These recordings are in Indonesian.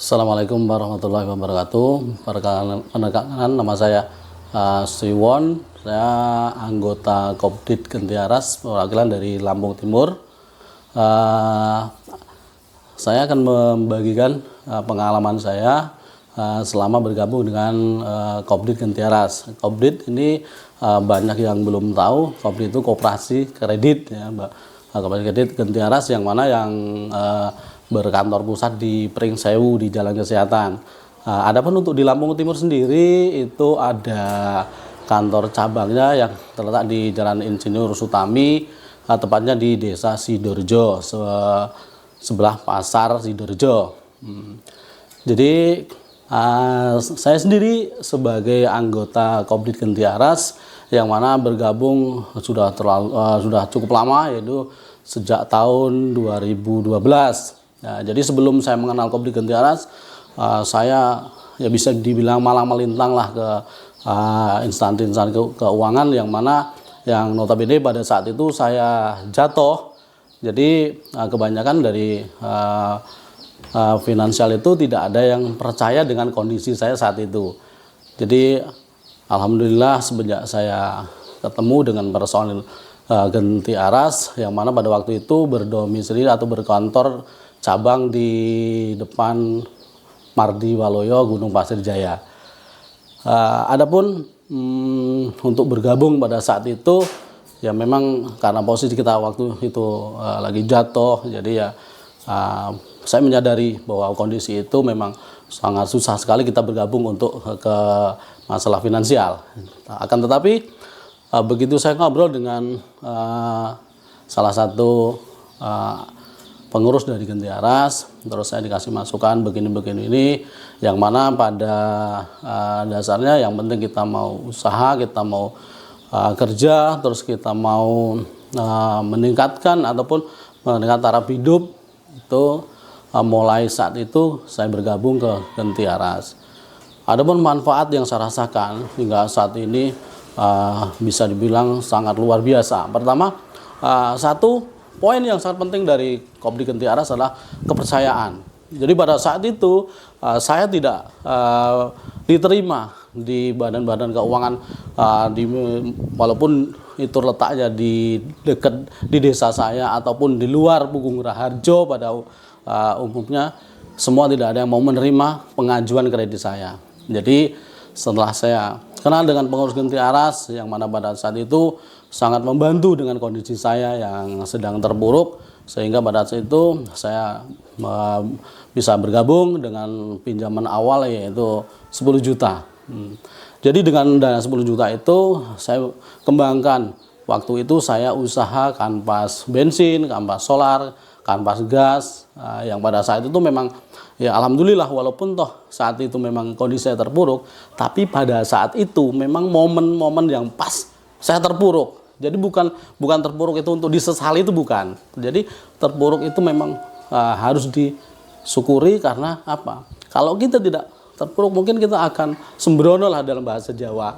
Assalamualaikum warahmatullahi wabarakatuh. Perkenalkan, nama saya Siwon. Saya anggota Kopdit Gentiaras, perwakilan dari Lampung Timur. Saya akan membagikan pengalaman saya selama bergabung dengan Kopdit Gentiaras. Kopdit ini banyak yang belum tahu. Kopdit itu koperasi kredit, ya, Mbak. Koperasi kredit Gentiaras yang mana yang berkantor pusat di Pringsewu di Jalan Kesehatan. Adapun untuk di Lampung Timur sendiri itu ada kantor cabangnya yang terletak di Jalan Insinyur Sutami, tepatnya di Desa Sidoarjo, sebelah Pasar Sidoarjo. Jadi saya sendiri sebagai anggota Kopdit Gentiaras yang mana bergabung sudah cukup lama, yaitu sejak tahun 2012. Ya, jadi sebelum saya mengenal Kopdit Gentiaras, saya ya bisa dibilang malang melintang lah ke instansi keuangan yang mana yang notabene pada saat itu saya jatuh. Jadi kebanyakan dari finansial itu tidak ada yang percaya dengan kondisi saya saat itu. Jadi alhamdulillah semenjak saya ketemu dengan personil Gentiaras yang mana pada waktu itu berdomisili atau berkantor cabang di depan Mardi Waloyo Gunung Pasir Jaya. Adapun untuk bergabung pada saat itu ya memang karena posisi kita waktu itu lagi jatuh, jadi ya saya menyadari bahwa kondisi itu memang sangat susah sekali kita bergabung untuk ke masalah finansial. Akan tetapi begitu saya ngobrol dengan salah satu pengurus dari Gentiaras, terus saya dikasih masukan begini-begini ini, yang mana pada dasarnya yang penting kita mau usaha, kita mau kerja, terus kita mau meningkatkan ataupun meningkatkan taraf hidup, itu mulai saat itu saya bergabung ke Gentiaras. Adapun manfaat yang saya rasakan hingga saat ini bisa dibilang sangat luar biasa. Pertama, satu poin yang sangat penting dari Kopdit Gentiaras adalah kepercayaan. Jadi pada saat itu saya tidak diterima di badan-badan keuangan walaupun itu letaknya di dekat di desa saya ataupun di luar Pugung Raharjo pada umumnya, semua tidak ada yang mau menerima pengajuan kredit saya. Jadi setelah saya kenal dengan pengurus Gentiaras yang mana pada saat itu sangat membantu dengan kondisi saya yang sedang terpuruk, sehingga pada saat itu saya bisa bergabung dengan pinjaman awal yaitu 10 juta. Jadi dengan dana 10 juta itu saya kembangkan. Waktu itu saya usaha kanvas bensin, kanvas solar, kanvas gas, yang pada saat itu memang ya alhamdulillah walaupun toh saat itu memang kondisi saya terpuruk, tapi pada saat itu memang momen-momen yang pas saya terpuruk. Jadi bukan terpuruk itu untuk disesali, itu bukan. Jadi terpuruk itu memang harus disyukuri karena apa? Kalau kita tidak terpuruk mungkin kita akan sembrono lah dalam bahasa Jawa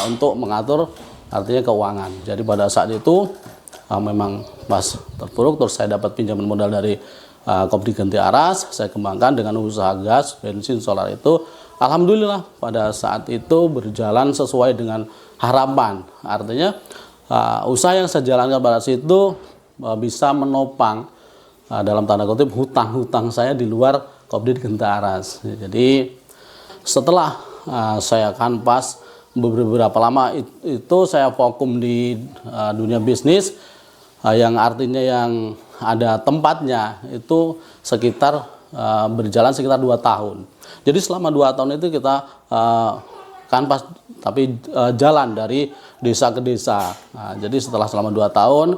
untuk mengatur artinya keuangan. Jadi pada saat itu memang pas terpuruk, terus saya dapat pinjaman modal dari Kopdit Gentiaras, saya kembangkan dengan usaha gas, bensin, solar itu. Alhamdulillah pada saat itu berjalan sesuai dengan harapan. Artinya usaha yang saya jalankan pada situ bisa menopang dalam tanda kutip hutang-hutang saya di luar Kopdit Gentiaras. Jadi setelah saya kanvas beberapa lama itu saya vakum di dunia bisnis, yang artinya yang ada tempatnya itu sekitar berjalan sekitar 2 tahun. Jadi selama 2 tahun itu kita kanvas tapi jalan dari desa ke desa. Jadi selama 2 tahun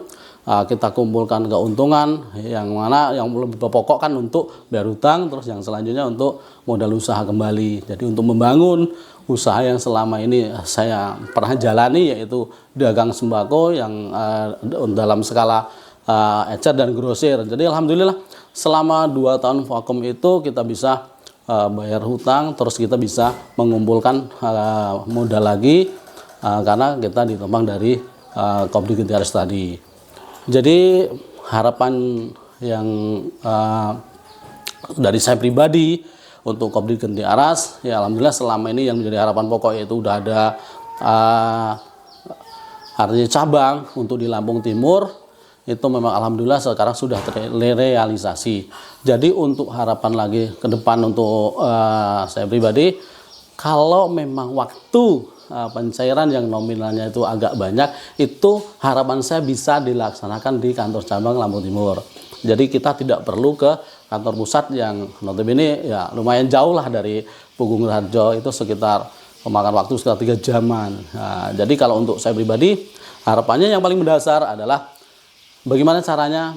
kita kumpulkan keuntungan yang mana yang lebih pokok kan untuk bayar hutang, terus yang selanjutnya untuk modal usaha kembali. Jadi untuk membangun usaha yang selama ini saya pernah jalani, yaitu dagang sembako yang dalam skala ecer dan grosir. Jadi alhamdulillah selama 2 tahun vakum itu kita bisa bayar hutang, terus kita bisa mengumpulkan modal lagi karena kita ditopang dari Kopdit Gentiaras tadi. Jadi harapan yang dari saya pribadi untuk Kopdit Genti Aras, ya alhamdulillah selama ini yang menjadi harapan pokok yaitu udah ada artinya cabang untuk di Lampung Timur, itu memang alhamdulillah sekarang sudah terrealisasi. Jadi untuk harapan lagi ke depan untuk saya pribadi, kalau memang waktu pencairan yang nominalnya itu agak banyak, itu harapan saya bisa dilaksanakan di kantor cabang Lampung Timur. Jadi kita tidak perlu ke kantor pusat yang notabene ya lumayan jauh lah dari Pugung Raharjo, itu sekitar memakan waktu sekitar 3 jaman. Nah, jadi kalau untuk saya pribadi, harapannya yang paling mendasar adalah bagaimana caranya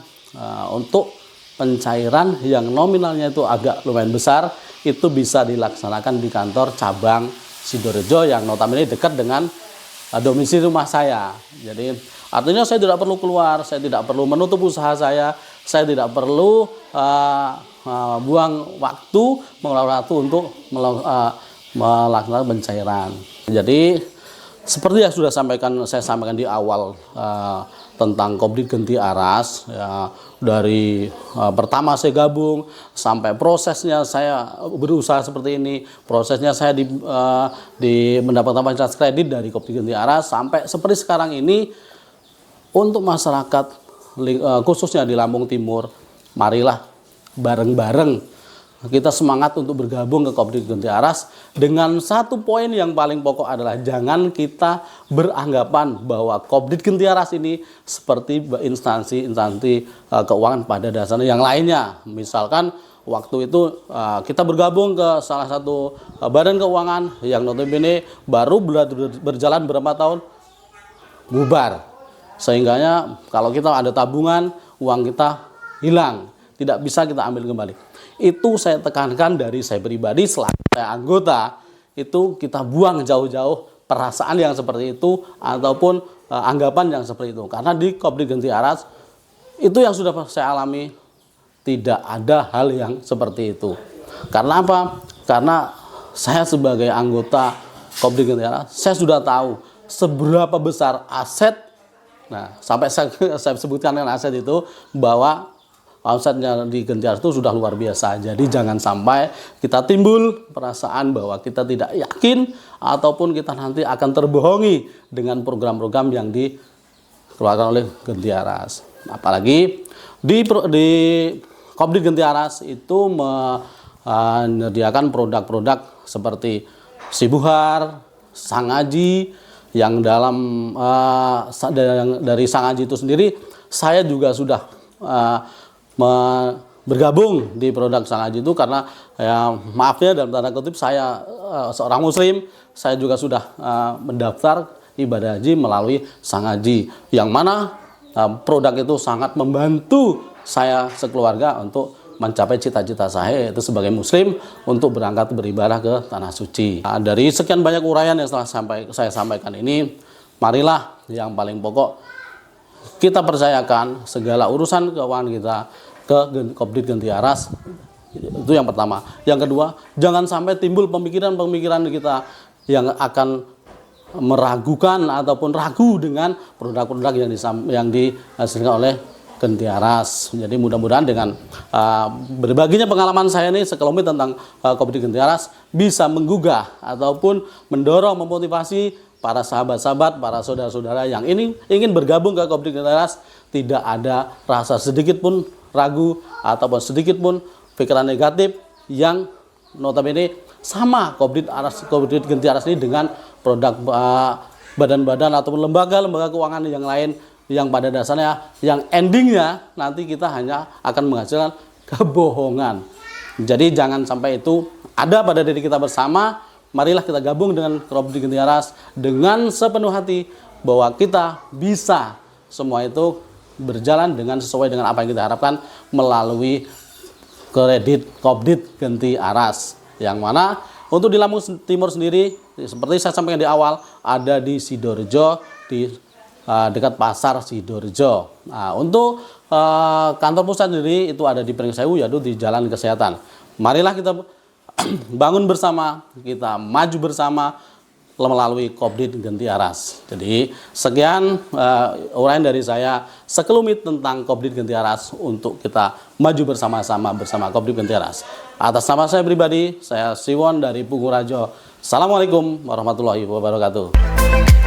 untuk pencairan yang nominalnya itu agak lumayan besar, itu bisa dilaksanakan di kantor cabang Sidorejo yang notabene dekat dengan domisili rumah saya. Jadi artinya saya tidak perlu keluar, saya tidak perlu menutup usaha saya tidak perlu buang waktu, mengeluarkan waktu untuk melaksanakan pencairan. Jadi seperti yang sudah saya sampaikan di awal tentang Kopdit Genti Aras, ya, dari pertama saya gabung sampai prosesnya saya berusaha seperti ini, prosesnya saya di mendapatkan fasilitas kredit dari Kopdit Genti Aras sampai seperti sekarang ini. Untuk masyarakat khususnya di Lampung Timur, marilah bareng-bareng kita semangat untuk bergabung ke Kopdit Genti Aras dengan satu poin yang paling pokok adalah jangan kita beranggapan bahwa Kopdit Genti Aras ini seperti instansi keuangan pada dasarnya yang lainnya. Misalkan waktu itu kita bergabung ke salah satu badan keuangan yang notabene baru berjalan berapa tahun, bubar. Sehingganya kalau kita ada tabungan, uang kita hilang, tidak bisa kita ambil kembali. Itu saya tekankan dari saya pribadi selaku saya anggota, itu kita buang jauh-jauh perasaan yang seperti itu ataupun anggapan yang seperti itu. Karena di Kopdit Genti Aras itu yang sudah saya alami, tidak ada hal yang seperti itu. Karena apa? Karena saya sebagai anggota Kopdit Genti Aras, saya sudah tahu seberapa besar aset. Nah, sampai saya sebutkan dengan aset itu bahwa asetnya di Genti Aras itu sudah luar biasa. Jadi jangan sampai kita timbul perasaan bahwa kita tidak yakin ataupun kita nanti akan terbohongi dengan program-program yang dikeluarkan oleh Genti Aras. Apalagi di Kopdit Genti Aras itu menyediakan produk-produk seperti Sibuhar, Sangaji, yang dari Sangaji itu sendiri saya juga sudah bergabung di produk Sangaji itu karena ya maaf ya dalam tanda kutip saya seorang muslim, saya juga sudah mendaftar ibadah haji melalui Sangaji, yang mana produk itu sangat membantu saya sekeluarga untuk mencapai cita-cita saya yaitu sebagai muslim untuk berangkat beribadah ke tanah suci. Nah, dari sekian banyak uraian yang telah saya sampaikan ini, marilah yang paling pokok kita percayakan segala urusan keuangan kita ke Kopdit Genti Aras. Itu yang pertama. Yang kedua, jangan sampai timbul pemikiran-pemikiran kita yang akan meragukan ataupun ragu dengan produk-produk yang dihasilkan oleh Genti Aras. Jadi mudah-mudahan dengan berbaginya pengalaman saya ini sekelumit tentang Kopdit Genti Aras bisa menggugah ataupun mendorong, memotivasi para sahabat-sahabat, para saudara-saudara yang ini ingin bergabung ke Kopdit Genti Aras, tidak ada rasa sedikit pun ragu ataupun sedikit pun pikiran negatif yang notabene sama Kopdit Genti Aras ini dengan produk badan-badan ataupun lembaga-lembaga keuangan yang lain yang pada dasarnya, yang endingnya nanti kita hanya akan menghasilkan kebohongan. Jadi jangan sampai itu ada pada diri kita bersama. Marilah kita gabung dengan Kopdit Genti Aras dengan sepenuh hati bahwa kita bisa semua itu berjalan dengan sesuai dengan apa yang kita harapkan melalui kredit Kopdit Genti Aras. Yang mana untuk di Lampung Timur sendiri, seperti saya sampaikan di awal, ada di Sidorejo, di dekat pasar Sidorejo. Nah, untuk kantor pusat sendiri itu ada di Pringsewu, yaitu di Jalan Kesehatan. Marilah kita bangun bersama, kita maju bersama, melalui Kopdit Gentiaras. Jadi sekian uraian dari saya sekelumit tentang Kopdit Gentiaras untuk kita maju bersama-sama bersama Kopdit Gentiaras. Atas nama saya pribadi, saya Siwon dari Pungurajo. Assalamualaikum warahmatullahi wabarakatuh.